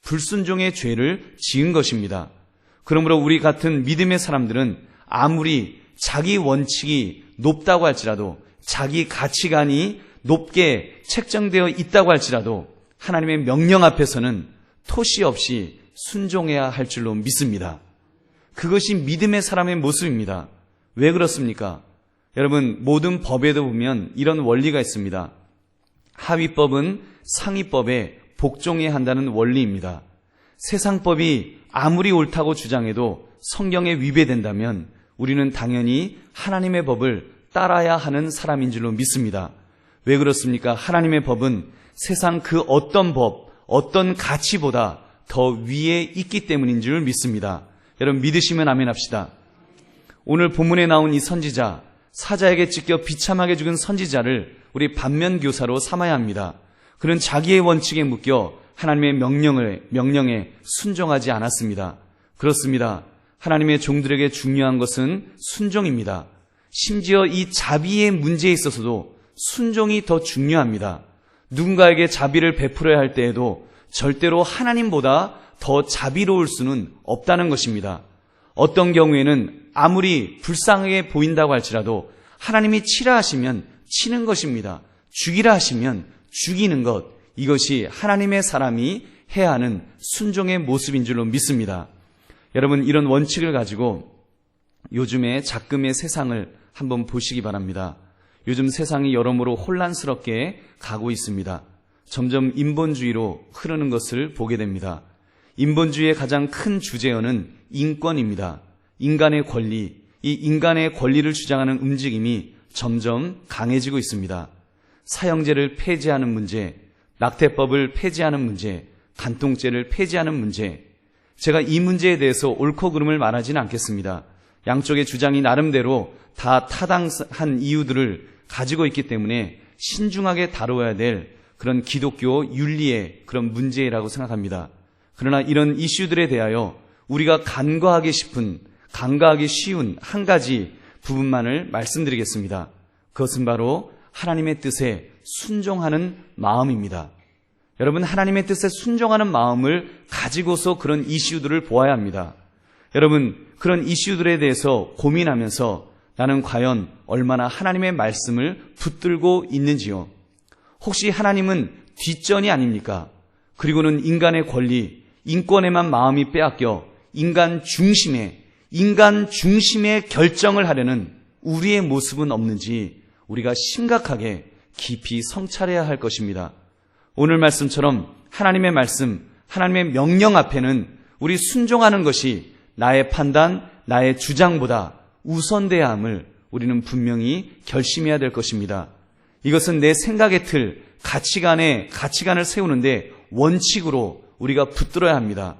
불순종의 죄를 지은 것입니다. 그러므로 우리 같은 믿음의 사람들은 아무리 자기 원칙이 높다고 할지라도, 자기 가치관이 높게 책정되어 있다고 할지라도 하나님의 명령 앞에서는 토시 없이 순종해야 할 줄로 믿습니다. 그것이 믿음의 사람의 모습입니다. 왜 그렇습니까? 여러분, 모든 법에도 보면 이런 원리가 있습니다. 하위법은 상위법에 복종해야 한다는 원리입니다. 세상법이 아무리 옳다고 주장해도 성경에 위배된다면 우리는 당연히 하나님의 법을 따라야 하는 사람인 줄로 믿습니다. 왜 그렇습니까? 하나님의 법은 세상 그 어떤 법, 어떤 가치보다 더 위에 있기 때문인 줄 믿습니다. 여러분, 믿으시면 아멘 합시다. 오늘 본문에 나온 이 선지자, 사자에게 찢겨 비참하게 죽은 선지자를 우리 반면교사로 삼아야 합니다. 그는 자기의 원칙에 묶여 하나님의 명령에 순종하지 않았습니다. 그렇습니다. 하나님의 종들에게 중요한 것은 순종입니다. 심지어 이 자비의 문제에 있어서도 순종이 더 중요합니다. 누군가에게 자비를 베풀어야 할 때에도 절대로 하나님보다 더 자비로울 수는 없다는 것입니다. 어떤 경우에는 아무리 불쌍하게 보인다고 할지라도 하나님이 치라 하시면 치는 것입니다. 죽이라 하시면 죽이는 것, 이것이 하나님의 사람이 해야 하는 순종의 모습인 줄로 믿습니다. 여러분, 이런 원칙을 가지고 요즘의 작금의 세상을 한번 보시기 바랍니다. 요즘 세상이 여러모로 혼란스럽게 가고 있습니다. 점점 인본주의로 흐르는 것을 보게 됩니다. 인본주의의 가장 큰 주제어는 인권입니다. 인간의 권리, 이 인간의 권리를 주장하는 움직임이 점점 강해지고 있습니다. 사형제를 폐지하는 문제, 낙태법을 폐지하는 문제, 간통죄를 폐지하는 문제, 제가 이 문제에 대해서 옳고 그름을 말하지는 않겠습니다. 양쪽의 주장이 나름대로 다 타당한 이유들을 가지고 있기 때문에 신중하게 다루어야 될 그런 기독교 윤리의 그런 문제라고 생각합니다. 그러나 이런 이슈들에 대하여 우리가 간과하기 쉬운 한 가지 부분만을 말씀드리겠습니다. 그것은 바로 하나님의 뜻에 순종하는 마음입니다. 여러분, 하나님의 뜻에 순종하는 마음을 가지고서 그런 이슈들을 보아야 합니다. 여러분, 그런 이슈들에 대해서 고민하면서 나는 과연 얼마나 하나님의 말씀을 붙들고 있는지요? 혹시 하나님은 뒷전이 아닙니까? 그리고는 인간의 권리, 인권에만 마음이 빼앗겨 인간 중심의 결정을 하려는 우리의 모습은 없는지 우리가 심각하게 깊이 성찰해야 할 것입니다. 오늘 말씀처럼 하나님의 말씀, 하나님의 명령 앞에는 우리 순종하는 것이 나의 판단, 나의 주장보다 우선돼야 함을 우리는 분명히 결심해야 될 것입니다. 이것은 내 생각의 틀, 가치관을 세우는데 원칙으로 우리가 붙들어야 합니다.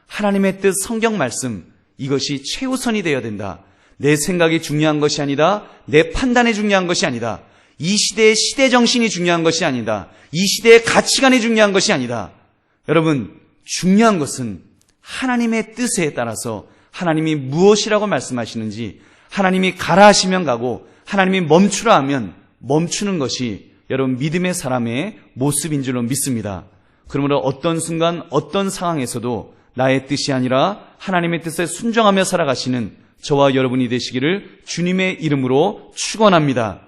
하나님의 뜻, 성경 말씀, 이것이 최우선이 되어야 된다. 내 생각이 중요한 것이 아니다. 내 판단이 중요한 것이 아니다. 이 시대의 시대 정신이 중요한 것이 아니다. 이 시대의 가치관이 중요한 것이 아니다. 여러분, 중요한 것은 하나님의 뜻에 따라서 하나님이 무엇이라고 말씀하시는지, 하나님이 가라 하시면 가고 하나님이 멈추라 하면 멈추는 것이 여러분 믿음의 사람의 모습인 줄로 믿습니다. 그러므로 어떤 순간 어떤 상황에서도 나의 뜻이 아니라 하나님의 뜻에 순종하며 살아가시는 저와 여러분이 되시기를 주님의 이름으로 축원합니다.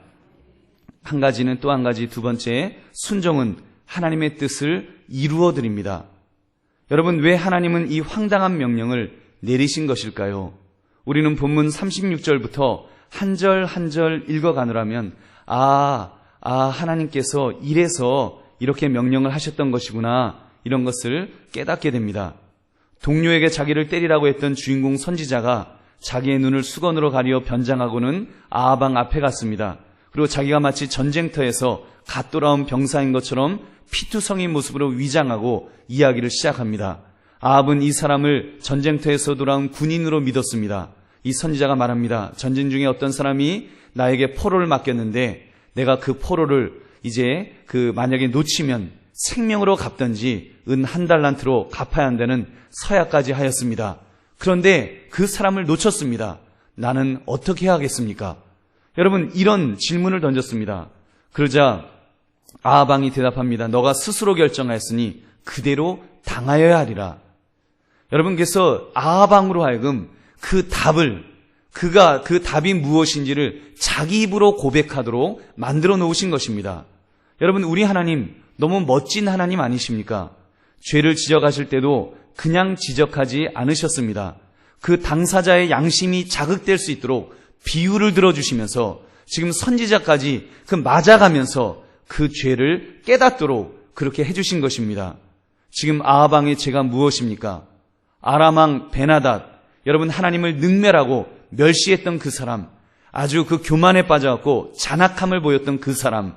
한 가지는 또 한 가지, 두 번째, 순종은 하나님의 뜻을 이루어 드립니다. 여러분, 왜 하나님은 이 황당한 명령을 내리신 것일까요? 우리는 본문 36절부터 한 절 한 절 읽어가느라면 하나님께서 이래서 이렇게 명령을 하셨던 것이구나, 이런 것을 깨닫게 됩니다. 동료에게 자기를 때리라고 했던 주인공 선지자가 자기의 눈을 수건으로 가리어 변장하고는 아하방 앞에 갔습니다. 그리고 자기가 마치 전쟁터에서 갓 돌아온 병사인 것처럼 피투성이 모습으로 위장하고 이야기를 시작합니다. 아합은 이 사람을 전쟁터에서 돌아온 군인으로 믿었습니다. 이 선지자가 말합니다. 전쟁 중에 어떤 사람이 나에게 포로를 맡겼는데 내가 그 포로를 이제 만약에 놓치면 생명으로 갚든지 은 1달란트로 갚아야 한다는 서약까지 하였습니다. 그런데 그 사람을 놓쳤습니다. 나는 어떻게 해야 하겠습니까? 여러분, 이런 질문을 던졌습니다. 그러자 아하방이 대답합니다. 너가 스스로 결정하였으니 그대로 당하여야 하리라. 여러분께서 아합왕으로 하여금 그 답이 무엇인지를 자기 입으로 고백하도록 만들어 놓으신 것입니다. 여러분, 우리 하나님 너무 멋진 하나님 아니십니까? 죄를 지적하실 때도 그냥 지적하지 않으셨습니다. 그 당사자의 양심이 자극될 수 있도록 비유를 들어주시면서 지금 선지자까지 맞아가면서 그 죄를 깨닫도록 그렇게 해주신 것입니다. 지금 아합왕의 죄가 무엇입니까? 아람왕 베나닷, 여러분, 하나님을 능멸하고 멸시했던 그 사람, 아주 그 교만에 빠져갖고 잔악함을 보였던 그 사람,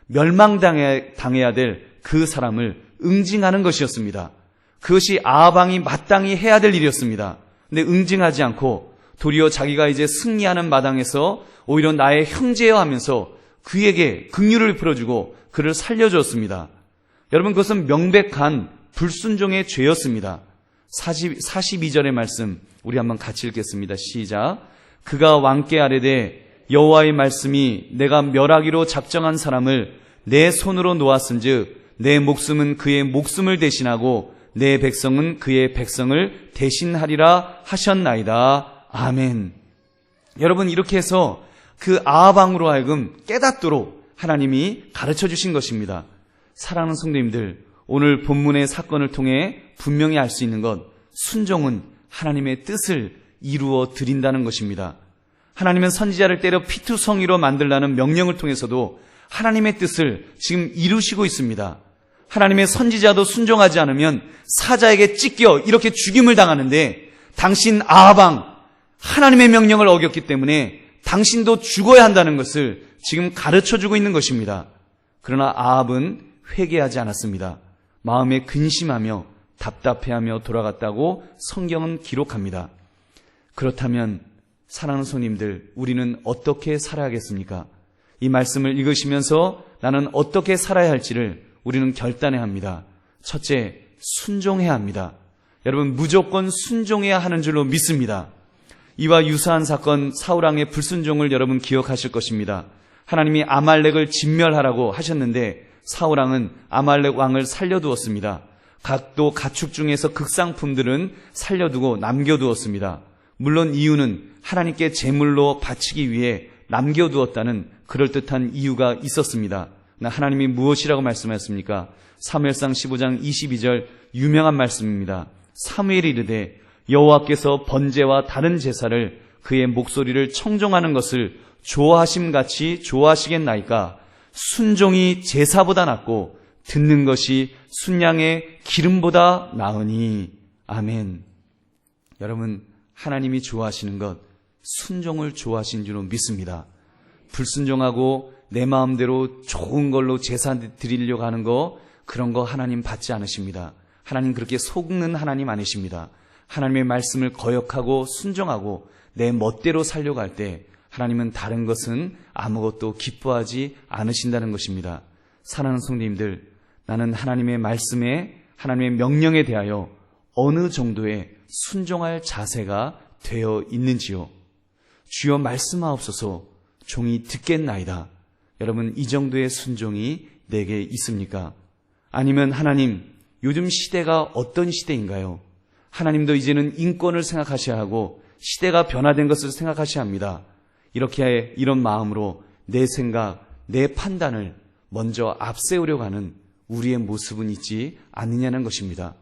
멸망당해야 될 그 사람을 응징하는 것이었습니다. 그것이 아합왕이 마땅히 해야 될 일이었습니다. 근데 응징하지 않고 도리어 자기가 이제 승리하는 마당에서 오히려 나의 형제여 하면서 그에게 긍휼을 풀어주고 그를 살려주었습니다. 여러분, 그것은 명백한 불순종의 죄였습니다. 42절의 말씀 우리 한번 같이 읽겠습니다. 시작. 그가 왕께 아뢰되 여호와의 말씀이 내가 멸하기로 작정한 사람을 내 손으로 놓았은즉 내 목숨은 그의 목숨을 대신하고 내 백성은 그의 백성을 대신하리라 하셨나이다. 아멘. 여러분, 이렇게 해서 그 아합왕으로 하여금 깨닫도록 하나님이 가르쳐 주신 것입니다. 사랑하는 성도님들, 오늘 본문의 사건을 통해 분명히 알 수 있는 것, 순종은 하나님의 뜻을 이루어 드린다는 것입니다. 하나님은 선지자를 때려 피투성이로 만들라는 명령을 통해서도 하나님의 뜻을 지금 이루시고 있습니다. 하나님의 선지자도 순종하지 않으면 사자에게 찢겨 이렇게 죽임을 당하는데, 당신 아합왕 하나님의 명령을 어겼기 때문에 당신도 죽어야 한다는 것을 지금 가르쳐주고 있는 것입니다. 그러나 아합은 회개하지 않았습니다. 마음에 근심하며 답답해하며 돌아갔다고 성경은 기록합니다. 그렇다면 사랑하는 손님들, 우리는 어떻게 살아야겠습니까? 이 말씀을 읽으시면서 나는 어떻게 살아야 할지를 우리는 결단해야 합니다. 첫째, 순종해야 합니다. 여러분, 무조건 순종해야 하는 줄로 믿습니다. 이와 유사한 사건, 사울왕의 불순종을 여러분 기억하실 것입니다. 하나님이 아말렉을 진멸하라고 하셨는데 사울왕은 아말렉 왕을 살려두었습니다. 또 가축 중에서 극상품들은 살려두고 남겨두었습니다. 물론 이유는 하나님께 제물로 바치기 위해 남겨두었다는 그럴듯한 이유가 있었습니다. 하나님이 무엇이라고 말씀하셨습니까? 사무엘상 15장 22절 유명한 말씀입니다. 사무엘이 이르되 여호와께서 번제와 다른 제사를 그의 목소리를 청종하는 것을 좋아하심같이 좋아하시겠나이까? 순종이 제사보다 낫고 듣는 것이 순양의 기름보다 나으니. 아멘. 여러분, 하나님이 좋아하시는 것, 순종을 좋아하신 줄로 믿습니다. 불순종하고 내 마음대로 좋은 걸로 제사 드리려고 하는 거, 그런 거 하나님 받지 않으십니다. 하나님 그렇게 속는 하나님 아니십니다. 하나님의 말씀을 거역하고 순종하고 내 멋대로 살려고 할 때 하나님은 다른 것은 아무것도 기뻐하지 않으신다는 것입니다. 사랑하는 성도님들, 나는 하나님의 말씀에, 하나님의 명령에 대하여 어느 정도의 순종할 자세가 되어 있는지요? 주여 말씀하옵소서, 종이 듣겠나이다. 여러분, 이 정도의 순종이 내게 있습니까? 아니면 하나님, 요즘 시대가 어떤 시대인가요? 하나님도 이제는 인권을 생각하셔야 하고 시대가 변화된 것을 생각하셔야 합니다. 이런 마음으로 내 생각, 내 판단을 먼저 앞세우려고 하는 우리의 모습은 있지 않느냐는 것입니다.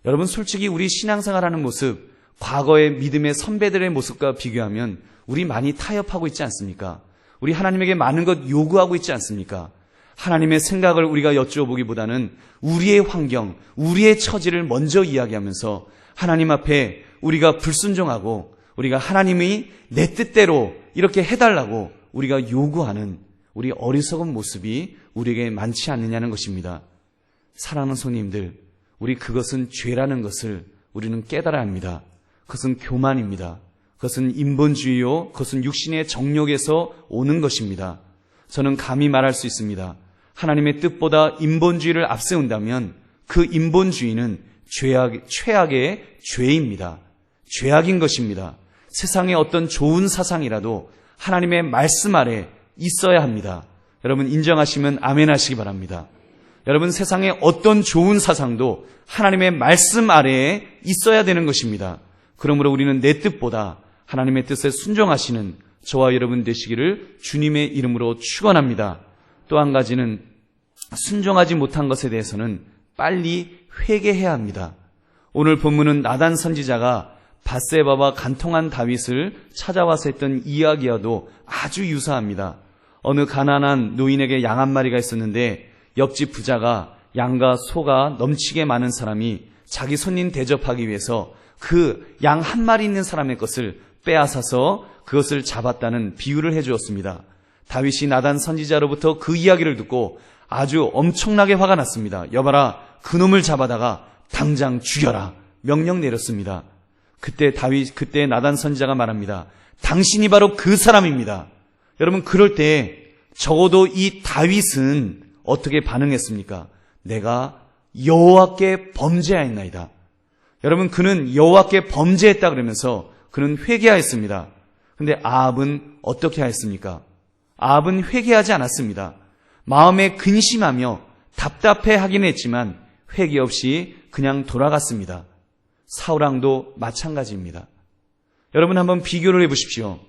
여러분, 솔직히 우리 신앙생활하는 모습, 과거의 믿음의 선배들의 모습과 비교하면 우리 많이 타협하고 있지 않습니까? 우리 하나님에게 많은 것 요구하고 있지 않습니까? 하나님의 생각을 우리가 여쭈어보기보다는 우리의 환경, 우리의 처지를 먼저 이야기하면서 하나님 앞에 우리가 불순종하고 우리가 하나님이 내 뜻대로 이렇게 해달라고 우리가 요구하는 우리 어리석은 모습이 우리에게 많지 않느냐는 것입니다. 사랑하는 손님들, 우리 그것은 죄라는 것을 우리는 깨달아야 합니다. 그것은 교만입니다. 그것은 인본주의요, 그것은 육신의 정욕에서 오는 것입니다. 저는 감히 말할 수 있습니다. 하나님의 뜻보다 인본주의를 앞세운다면 그 인본주의는 최악의 죄입니다. 죄악인 것입니다. 세상의 어떤 좋은 사상이라도 하나님의 말씀 아래 있어야 합니다. 여러분, 인정하시면 아멘 하시기 바랍니다. 여러분, 세상에 어떤 좋은 사상도 하나님의 말씀 아래에 있어야 되는 것입니다. 그러므로 우리는 내 뜻보다 하나님의 뜻에 순종하시는 저와 여러분 되시기를 주님의 이름으로 축원합니다. 또 한 가지는 순종하지 못한 것에 대해서는 빨리 회개해야 합니다. 오늘 본문은 나단 선지자가 밧세바와 간통한 다윗을 찾아와서 했던 이야기와도 아주 유사합니다. 어느 가난한 노인에게 양 한 마리가 있었는데 옆집 부자가 양과 소가 넘치게 많은 사람이 자기 손님 대접하기 위해서 그 양 한 마리 있는 사람의 것을 빼앗아서 그것을 잡았다는 비유를 해주었습니다. 다윗이 나단 선지자로부터 그 이야기를 듣고 아주 엄청나게 화가 났습니다. 여봐라, 그놈을 잡아다가 당장 죽여라 명령 내렸습니다. 그때 나단 선지자가 말합니다. 당신이 바로 그 사람입니다. 여러분, 그럴 때 적어도 이 다윗은 어떻게 반응했습니까? 내가 여호와께 범죄하였나이다. 여러분, 그는 여호와께 범죄했다 그러면서 그는 회개하였습니다. 그런데 아합은 어떻게 하였습니까? 아합은 회개하지 않았습니다. 마음에 근심하며 답답해하긴 했지만 회개 없이 그냥 돌아갔습니다. 사울왕도 마찬가지입니다. 여러분, 한번 비교를 해보십시오.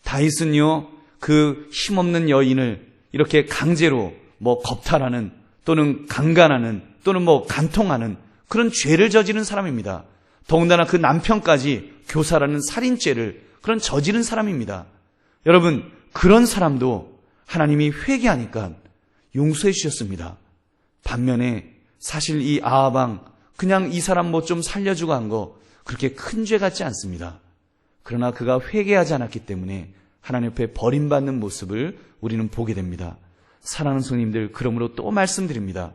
다윗은요, 그 힘없는 여인을 이렇게 강제로 겁탈하는 또는 강간하는 또는 간통하는 그런 죄를 저지른 사람입니다. 더군다나 그 남편까지 교살하는 살인죄를 그런 저지른 사람입니다. 여러분, 그런 사람도 하나님이 회개하니까 용서해 주셨습니다. 반면에 사실 이 아합왕, 그냥 이 사람 좀 살려주고 한 거 그렇게 큰 죄 같지 않습니다. 그러나 그가 회개하지 않았기 때문에 하나님 앞에 버림받는 모습을 우리는 보게 됩니다. 사랑하는 성도님들, 그러므로 또 말씀드립니다.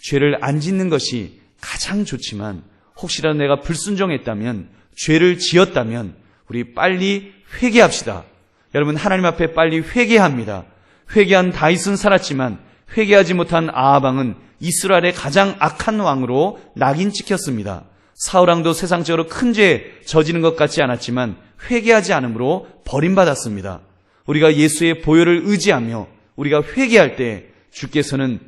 죄를 안 짓는 것이 가장 좋지만 혹시라도 내가 불순종했다면, 죄를 지었다면 우리 빨리 회개합시다. 여러분, 하나님 앞에 빨리 회개합니다. 회개한 다윗은 살았지만 회개하지 못한 아합왕은 이스라엘의 가장 악한 왕으로 낙인 찍혔습니다. 사울왕도 세상적으로 큰 죄 저지른 것 같지 않았지만 회개하지 않으므로 버림받았습니다. 우리가 예수의 보혈을 의지하며 우리가 회개할 때 주께서는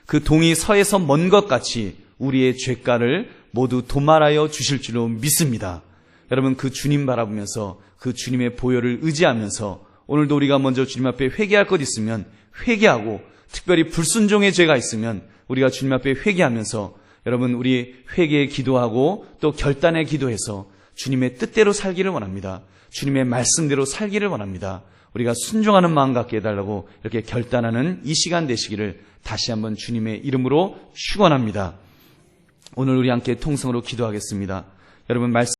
그 동이 서에서 먼 것 같이 우리의 죄가를 모두 도말하여 주실 줄로 믿습니다. 여러분, 그 주님 바라보면서 그 주님의 보혈을 의지하면서 오늘도 우리가 먼저 주님 앞에 회개할 것 있으면 회개하고, 특별히 불순종의 죄가 있으면 우리가 주님 앞에 회개하면서 여러분, 우리 회개에 기도하고 또 결단에 기도해서 주님의 뜻대로 살기를 원합니다. 주님의 말씀대로 살기를 원합니다. 우리가 순종하는 마음 갖게 해달라고 이렇게 결단하는 이 시간 되시기를 다시 한번 주님의 이름으로 축원합니다. 오늘 우리 함께 통성으로 기도하겠습니다. 여러분, 말씀